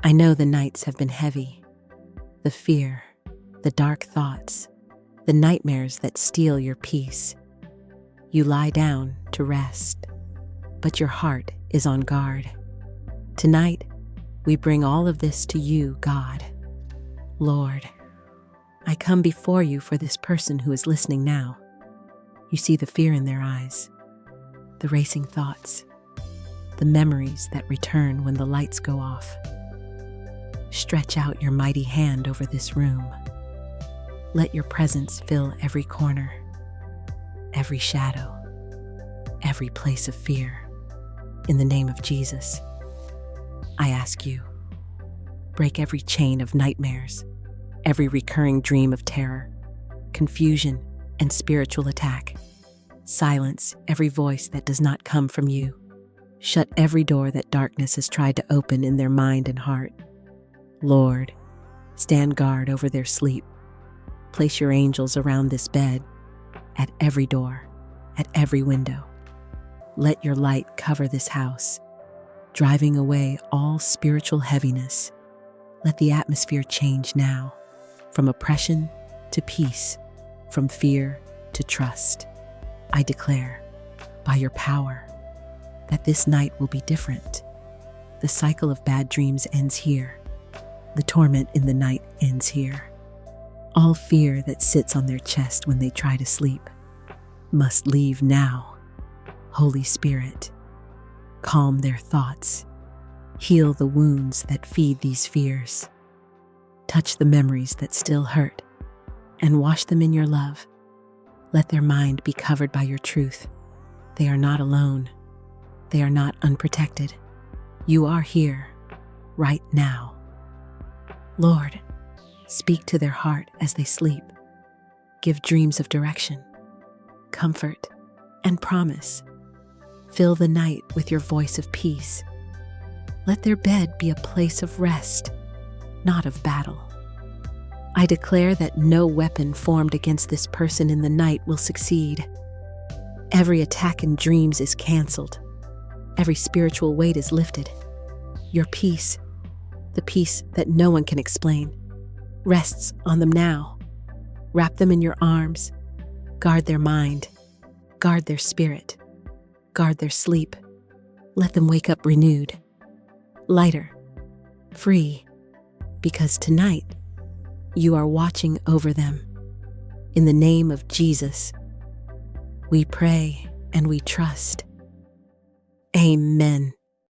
I know the nights have been heavy. The fear, the dark thoughts, the nightmares that steal your peace. You lie down to rest, but your heart is on guard. Tonight, we bring all of this to you, God. Lord, I come before you for this person who is listening now. You see the fear in their eyes, the racing thoughts, the memories that return when the lights go off. Stretch out your mighty hand over this room. Let your presence fill every corner, every shadow, every place of fear. In the name of Jesus, I ask you, break every chain of nightmares, every recurring dream of terror, confusion, and spiritual attack. Silence every voice that does not come from you. Shut every door that darkness has tried to open in their mind and heart. Lord, stand guard over their sleep. Place your angels around this bed, at every door, at every window. Let your light cover this house, driving away all spiritual heaviness. Let the atmosphere change now, from oppression to peace, from fear to trust. I declare, by your power, that this night will be different. The cycle of bad dreams ends here. The torment in the night ends here. All fear that sits on their chest when they try to sleep must leave now. Holy Spirit, calm their thoughts. Heal the wounds that feed these fears. Touch the memories that still hurt and wash them in your love. Let their mind be covered by your truth. They are not alone. They are not unprotected. You are here, right now. Lord, speak to their heart as they sleep. Give dreams of direction, comfort, and promise. Fill the night with your voice of peace. Let their bed be a place of rest, not of battle. I declare that no weapon formed against this person in the night will succeed. Every attack in dreams is canceled. Every spiritual weight is lifted. Your peace, the peace that no one can explain, rests on them now. Wrap them in your arms. Guard their mind. Guard their spirit. Guard their sleep. Let them wake up renewed, lighter, free, because tonight you are watching over them. In the name of Jesus, we pray and we trust. Amen.